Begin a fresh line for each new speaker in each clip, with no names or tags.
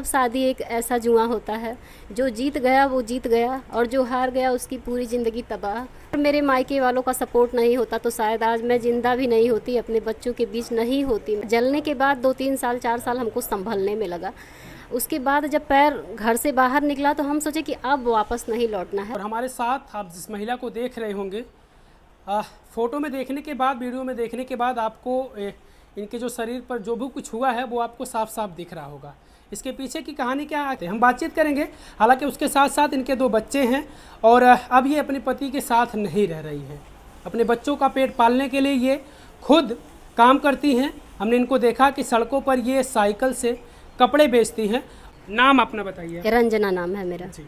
शादी एक ऐसा जुआ होता है, जो जीत गया वो जीत गया और जो हार गया उसकी पूरी ज़िंदगी तबाह। मेरे मायके वालों का सपोर्ट नहीं होता तो शायद आज मैं ज़िंदा भी नहीं होती, अपने बच्चों के बीच नहीं होती। जलने के बाद 2-3 साल 4 साल हमको संभलने में लगा। उसके बाद जब पैर घर से बाहर निकला तो हम सोचे कि अब वापस नहीं लौटना है।
और हमारे साथ आप जिस महिला को देख रहे होंगे, फ़ोटो में देखने के बाद, वीडियो में देखने के बाद आपको इनके जो शरीर पर जो भी कुछ हुआ है वो आपको साफ साफ दिख रहा होगा। इसके पीछे की कहानी क्या है हम बातचीत करेंगे। हालांकि उसके साथ साथ इनके 2 बच्चे हैं और अब ये अपने पति के साथ नहीं रह रही हैं। अपने बच्चों का पेट पालने के लिए ये खुद काम करती हैं। हमने इनको देखा कि सड़कों पर ये साइकिल से कपड़े बेचती हैं। नाम अपना बताइए।
रंजना नाम है मेरा
जी।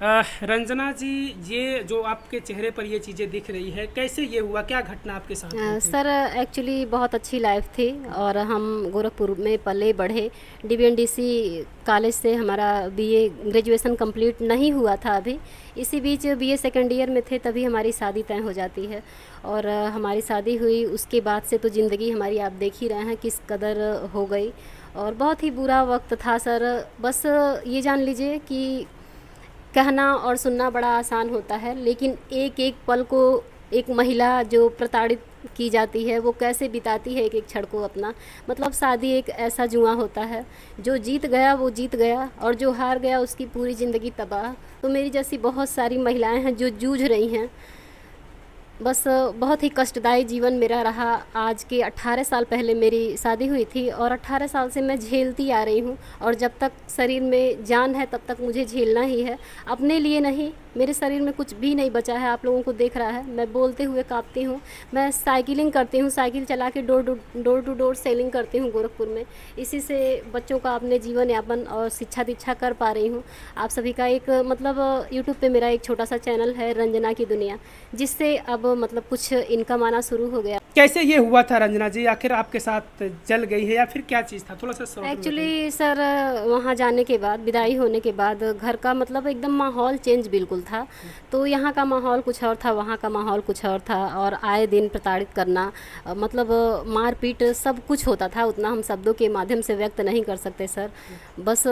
रंजना जी, ये जो आपके चेहरे पर ये चीज़ें दिख रही है, कैसे ये हुआ, क्या घटना आपके साथ हुई थी?
सर एक्चुअली बहुत अच्छी लाइफ थी और हम गोरखपुर में पले बढ़े। डीबीएनडीसी कॉलेज से हमारा बीए ग्रेजुएशन कंप्लीट नहीं हुआ था अभी। इसी बीच बीए सेकेंड ईयर में थे तभी हमारी शादी तय हो जाती है और हमारी शादी हुई। उसके बाद से तो ज़िंदगी हमारी आप देख ही रहे हैं किस कदर हो गई और बहुत ही बुरा वक्त था सर। बस ये जान लीजिए कि कहना और सुनना बड़ा आसान होता है, लेकिन एक एक पल को एक महिला जो प्रताड़ित की जाती है वो कैसे बिताती है एक एक क्षण को अपना। मतलब शादी एक ऐसा जुआ होता है, जो जीत गया वो जीत गया और जो हार गया उसकी पूरी ज़िंदगी तबाह। तो मेरी जैसी बहुत सारी महिलाएं हैं जो जूझ रही हैं। बस बहुत ही कष्टदायी जीवन मेरा रहा। आज के 18 साल पहले मेरी शादी हुई थी और 18 साल से मैं झेलती आ रही हूँ और जब तक शरीर में जान है तब तक मुझे झेलना ही है। अपने लिए नहीं, मेरे शरीर में कुछ भी नहीं बचा है। आप लोगों को देख रहा है, मैं बोलते हुए कांपती हूँ। मैं साइकिलिंग करती हूँ, साइकिल चला के डोर टू डोर सेलिंग करती हूँ गोरखपुर में। इसी से बच्चों का अपने जीवन यापन और शिक्षा दीक्षा कर पा रही हूँ। आप सभी का एक मतलब यूट्यूब पे मेरा एक छोटा सा चैनल है रंजना की दुनिया, जिससे अब मतलब कुछ इनकम आना शुरू हो गया।
कैसे ये हुआ था रंजना जी, आखिर आपके साथ जल गई है या फिर क्या चीज़ था, थोड़ा सा
एक्चुअली सर वहाँ जाने के बाद, विदाई होने के बाद घर का मतलब एकदम माहौल चेंज बिल्कुल था। तो यहाँ का माहौल कुछ और था, वहाँ का माहौल कुछ और था और आए दिन प्रताड़ित करना, मतलब मारपीट सब कुछ होता था। उतना हम शब्दों के माध्यम से व्यक्त नहीं कर सकते सर। बस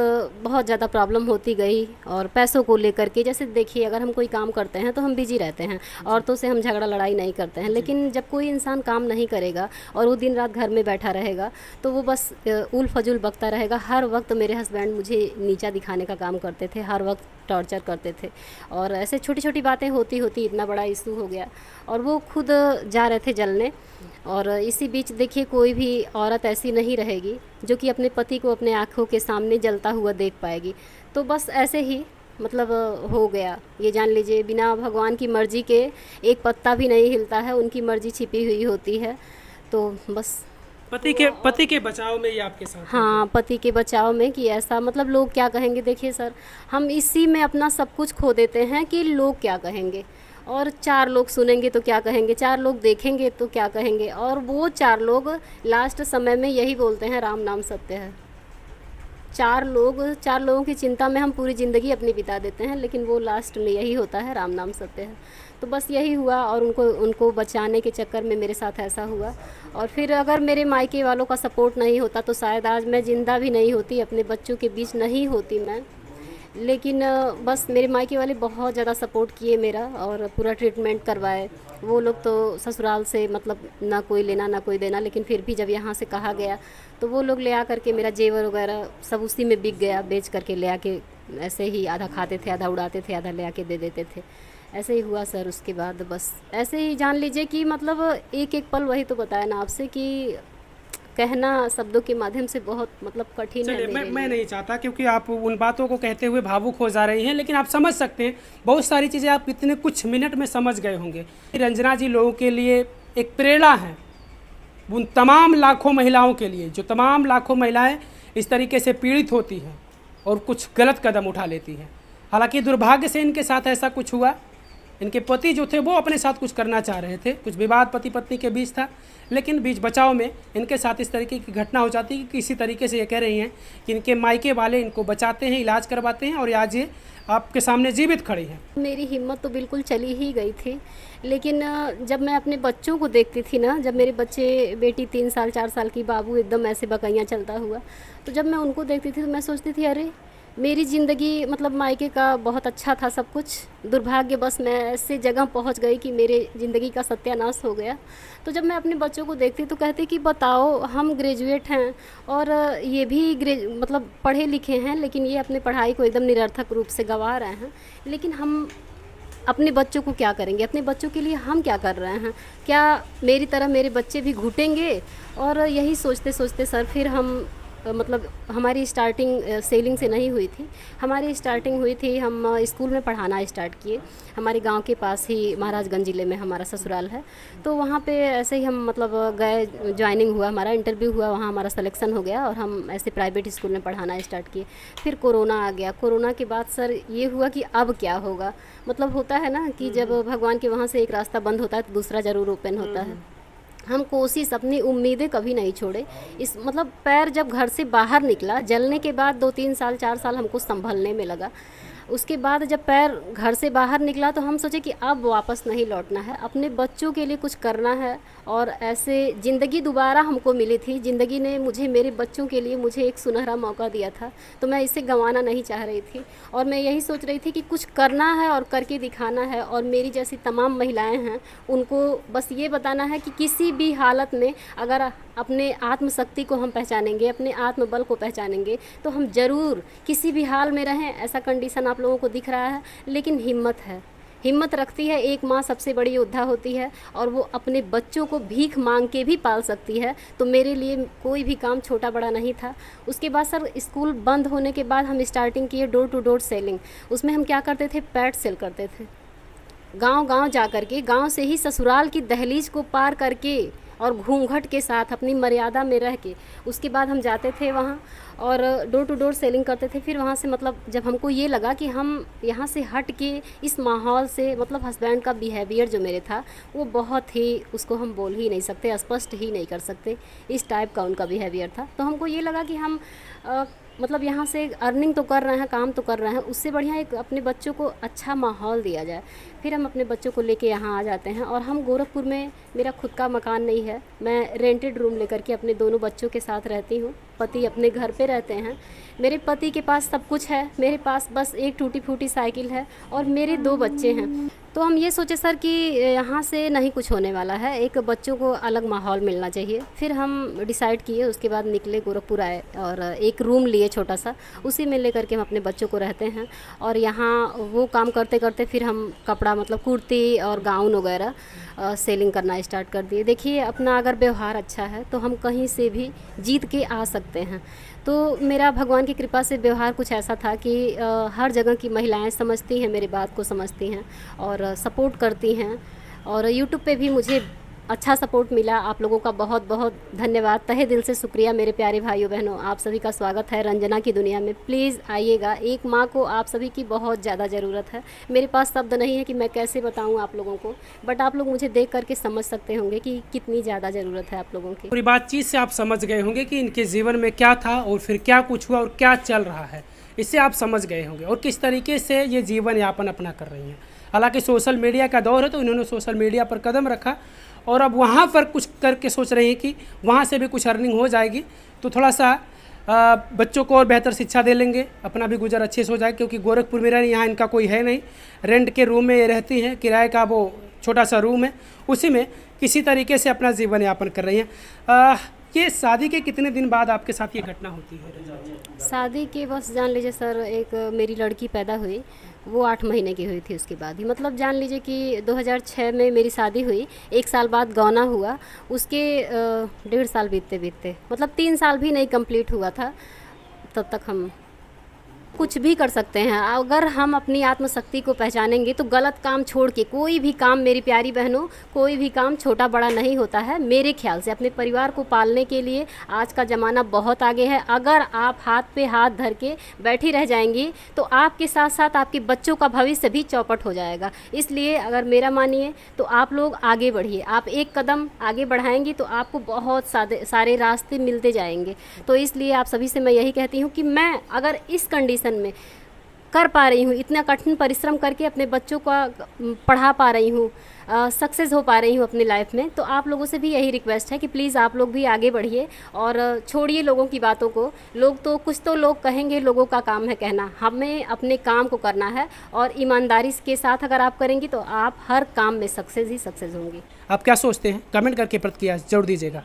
बहुत ज़्यादा प्रॉब्लम होती गई और पैसों को लेकर के, जैसे देखिए अगर हम कोई काम करते हैं तो हम बिजी रहते हैं, औरतों से हम झगड़ा लड़ाई नहीं करते हैं। लेकिन जब कोई इंसान काम नहीं करेगा और वो दिन रात घर में बैठा रहेगा तो वो बस उल फजूल बकता रहेगा। हर वक्त मेरे हस्बैंड मुझे नीचा दिखाने का काम करते थे, हर वक्त टॉर्चर करते थे और ऐसे छोटी छोटी बातें होती होती इतना बड़ा इशू हो गया और वो खुद जा रहे थे जलने। और इसी बीच देखिए कोई भी औरत ऐसी नहीं रहेगी जो कि अपने पति को अपने आँखों के सामने जलता हुआ देख पाएगी। तो बस ऐसे ही मतलब हो गया। ये जान लीजिए बिना भगवान की मर्जी के एक पत्ता भी नहीं हिलता है, उनकी मर्जी छिपी हुई होती है। तो बस
पति के बचाव में ये आपके साथ?
हाँ, पति के बचाव में कि ऐसा मतलब लोग क्या कहेंगे। देखिए सर, हम इसी में अपना सब कुछ खो देते हैं कि लोग क्या कहेंगे, और 4 लोग सुनेंगे तो क्या कहेंगे, 4 लोग देखेंगे तो क्या कहेंगे, और वो 4 लोग लास्ट समय में यही बोलते हैं राम नाम सत्य है। 4 लोगों की चिंता में हम पूरी ज़िंदगी अपनी बिता देते हैं, लेकिन वो लास्ट में यही होता है राम नाम सत्य है। तो बस यही हुआ और उनको बचाने के चक्कर में मेरे साथ ऐसा हुआ। और फिर अगर मेरे मायके वालों का सपोर्ट नहीं होता तो शायद आज मैं ज़िंदा भी नहीं होती, अपने बच्चों के बीच नहीं होती मैं। लेकिन बस मेरे मायके वाले बहुत ज़्यादा सपोर्ट किए मेरा और पूरा ट्रीटमेंट करवाए। वो लोग तो ससुराल से मतलब ना कोई लेना ना कोई देना, लेकिन फिर भी जब यहाँ से कहा गया तो वो लोग ले आ करके मेरा जेवर वगैरह सब उसी में बिक गया। बेच करके ले आके ऐसे ही आधा खाते थे, आधा उड़ाते थे, आधा ले आके दे देते थे। ऐसे ही हुआ सर। उसके बाद बस ऐसे ही जान लीजिए कि मतलब एक एक पल, वही तो बताया ना आपसे कि कहना शब्दों के माध्यम से बहुत मतलब कठिन है।
मैं नहीं चाहता, क्योंकि आप उन बातों को कहते हुए भावुक हो जा रही हैं, लेकिन आप समझ सकते हैं बहुत सारी चीज़ें आप इतने कुछ मिनट में समझ गए होंगे। रंजना जी लोगों के लिए एक प्रेरणा है, उन तमाम लाखों महिलाओं के लिए जो तमाम लाखों महिलाएं इस तरीके से पीड़ित होती हैं और कुछ गलत कदम उठा लेती हैं। हालांकि दुर्भाग्य से इनके साथ ऐसा कुछ हुआ इनके पति जो थे वो अपने साथ कुछ करना चाह रहे थे, कुछ विवाद पति पत्नी के बीच था, लेकिन बीच बचाव में इनके साथ इस तरीके की घटना हो जाती है कि किसी तरीके से ये कह रही हैं कि इनके मायके वाले इनको बचाते हैं, इलाज करवाते हैं और आज ये आपके सामने जीवित खड़ी हैं।
मेरी हिम्मत तो बिल्कुल चली ही गई थी, लेकिन जब मैं अपने बच्चों को देखती थी ना, जब मेरे बच्चे, बेटी 3 साल 4 साल की, बाबू एकदम ऐसे बकैया चलता हुआ, तो जब मैं उनको देखती थी तो मैं सोचती थी अरे मेरी ज़िंदगी मतलब मायके का बहुत अच्छा था सब कुछ, दुर्भाग्य बस मैं ऐसे जगह पहुंच गई कि मेरे ज़िंदगी का सत्यानाश हो गया। तो जब मैं अपने बच्चों को देखती तो कहती कि बताओ हम ग्रेजुएट हैं और ये भी मतलब पढ़े लिखे हैं, लेकिन ये अपने पढ़ाई को एकदम निरर्थक रूप से गंवा रहे हैं। लेकिन हम अपने बच्चों को क्या करेंगे, अपने बच्चों के लिए हम क्या कर रहे हैं, क्या मेरी तरह मेरे बच्चे भी घुटेंगे? और यही सोचते सोचते सर फिर हम मतलब हमारी स्टार्टिंग सेलिंग से नहीं हुई थी, हमारी स्टार्टिंग हुई थी, हम स्कूल में पढ़ाना स्टार्ट किए। हमारे गांव के पास ही महाराजगंज ज़िले में हमारा ससुराल है, तो वहाँ पे ऐसे ही हम मतलब गए, ज्वाइनिंग हुआ, हमारा इंटरव्यू हुआ, वहाँ हमारा सिलेक्शन हो गया और हम ऐसे प्राइवेट स्कूल में पढ़ाना स्टार्ट किए। फिर कोरोना आ गया। कोरोना के बाद सर ये हुआ कि अब क्या होगा, मतलब होता है ना कि जब भगवान के वहाँ से एक रास्ता बंद होता है तो दूसरा ज़रूर ओपन होता है। हम कोशिश, अपनी उम्मीदें कभी नहीं छोड़े। इस मतलब पैर जब घर से बाहर निकला, जलने के बाद 2-3 साल 4 साल हमको संभलने में लगा। उसके बाद जब पैर घर से बाहर निकला तो हम सोचे कि अब वापस नहीं लौटना है, अपने बच्चों के लिए कुछ करना है। और ऐसे ज़िंदगी दोबारा हमको मिली थी, ज़िंदगी ने मुझे, मेरे बच्चों के लिए मुझे एक सुनहरा मौका दिया था, तो मैं इसे गंवाना नहीं चाह रही थी। और मैं यही सोच रही थी कि कुछ करना है और करके दिखाना है। और मेरी जैसी तमाम महिलाएं हैं, उनको बस ये बताना है कि किसी भी हालत में अगर अपने आत्मशक्ति को हम पहचानेंगे, अपने आत्मबल को पहचानेंगे, तो हम ज़रूर किसी भी हाल में रहें। ऐसा कंडीशन आप लोगों को दिख रहा है, लेकिन हिम्मत है, हिम्मत रखती है। एक माँ सबसे बड़ी योद्धा होती है और वो अपने बच्चों को भीख मांग के भी पाल सकती है। तो मेरे लिए कोई भी काम छोटा बड़ा नहीं था। उसके बाद सर स्कूल बंद होने के बाद हम स्टार्टिंग किए डोर टू डोर सेलिंग। उसमें हम क्या करते थे, पैड सेल करते थे, गांव-गांव जा कर के, गांव से ही ससुराल की दहलीज को पार करके और घूंघट के साथ अपनी मर्यादा में रह के उसके बाद हम जाते थे वहाँ और डोर टू डोर सेलिंग करते थे। फिर वहाँ से मतलब जब हमको ये लगा कि हम यहाँ से हट के इस माहौल से, मतलब हस्बैंड का बिहेवियर जो मेरे था वो बहुत ही, उसको हम बोल ही नहीं सकते, स्पष्ट ही नहीं कर सकते, इस टाइप का उनका बिहेवियर था। तो हमको ये लगा कि हम मतलब यहाँ से अर्निंग तो कर रहे हैं, काम तो कर रहे हैं, उससे बढ़िया एक अपने बच्चों को अच्छा माहौल दिया जाए। फिर हम अपने बच्चों को लेके यहाँ आ जाते हैं। और हम गोरखपुर में, मेरा खुद का मकान नहीं है, मैं रेंटेड रूम लेकर के अपने दोनों बच्चों के साथ रहती हूँ। पति अपने घर पे रहते हैं। मेरे पति के पास सब कुछ है, मेरे पास बस एक टूटी फूटी साइकिल है और मेरे 2 बच्चे हैं। तो हम ये सोचे सर कि यहाँ से नहीं कुछ होने वाला है, एक बच्चों को अलग माहौल मिलना चाहिए। फिर हम डिसाइड किए, उसके बाद निकले, गोरखपुर आए और एक रूम लिए छोटा सा, उसी में लेकर के हम अपने बच्चों को रहते हैं। और यहाँ वो काम करते करते फिर हम कपड़ा, मतलब कुर्ती और गाउन वगैरह सेलिंग करना स्टार्ट कर दिए। देखिए, अपना अगर व्यवहार अच्छा है तो हम कहीं से भी जीत के आ सकते हैं। तो मेरा भगवान की कृपा से व्यवहार कुछ ऐसा था कि हर जगह की महिलाएं समझती हैं, मेरी बात को समझती हैं और सपोर्ट करती हैं। और यूट्यूब पे भी मुझे अच्छा सपोर्ट मिला। आप लोगों का बहुत बहुत धन्यवाद, तहे दिल से शुक्रिया मेरे प्यारे भाइयों बहनों। आप सभी का स्वागत है रंजना की दुनिया में। प्लीज़ आइएगा, एक माँ को आप सभी की बहुत ज़्यादा ज़रूरत है। मेरे पास शब्द नहीं है कि मैं कैसे बताऊँ आप लोगों को, बट आप लोग मुझे देख करके समझ सकते होंगे कि कितनी ज़्यादा ज़रूरत है आप लोगों की।
पूरी बातचीत से आप समझ गए होंगे कि इनके जीवन में क्या था और फिर क्या कुछ हुआ और क्या चल रहा है, इससे आप समझ गए होंगे और किस तरीके से ये जीवन यापन अपना कर रही हैं। हालांकि सोशल मीडिया का दौर है तो इन्होंने सोशल मीडिया पर कदम रखा और अब वहाँ पर कुछ करके सोच रही हैं कि वहाँ से भी कुछ अर्निंग हो जाएगी तो थोड़ा सा बच्चों को और बेहतर शिक्षा दे लेंगे, अपना भी गुजर अच्छे से हो जाएगा। क्योंकि गोरखपुर में यहाँ इनका कोई है नहीं, रेंट के रूम में ये रहती हैं, किराए का वो छोटा सा रूम है, उसी में किसी तरीके से अपना जीवन यापन कर रही हैं। ये शादी के कितने दिन बाद आपके साथ ये घटना होती है?
शादी के बस जान लीजिए सर, एक मेरी लड़की पैदा हुई, वो 8 महीने की हुई थी उसके बाद ही, मतलब जान लीजिए कि 2006 में मेरी शादी हुई, 1 साल बाद गौना हुआ, उसके 1.5 साल बीतते बीतते, मतलब 3 साल भी नहीं कंप्लीट हुआ था, तब तक हम कुछ भी कर सकते हैं अगर हम अपनी आत्मशक्ति को पहचानेंगे। तो गलत काम छोड़ के कोई भी काम, मेरी प्यारी बहनों, कोई भी काम छोटा बड़ा नहीं होता है। मेरे ख्याल से अपने परिवार को पालने के लिए आज का ज़माना बहुत आगे है। अगर आप हाथ पे हाथ धर के बैठी रह जाएंगी तो आपके साथ साथ आपके बच्चों का भविष्य भी चौपट हो जाएगा। इसलिए अगर मेरा मानिए तो आप लोग आगे बढ़िए। आप एक कदम आगे बढ़ाएंगी तो आपको बहुत सारे रास्ते मिलते जाएंगे। तो इसलिए आप सभी से मैं यही कहती हूँ कि मैं अगर इस कंडीशन में कर पा रही हूँ, इतना कठिन परिश्रम करके अपने बच्चों का पढ़ा पा रही हूँ, सक्सेस हो पा रही हूँ अपनी लाइफ में, तो आप लोगों से भी यही रिक्वेस्ट है कि प्लीज़ आप लोग भी आगे बढ़िए और छोड़िए लोगों की बातों को। लोग तो कुछ तो लोग कहेंगे, लोगों का काम है कहना। हमें अपने काम को करना है और ईमानदारी के साथ अगर आप करेंगी तो आप हर काम में सक्सेस ही सक्सेस होंगी।
आप क्या सोचते हैं? कमेंट करके प्रतिक्रिया जरूर दीजिएगा।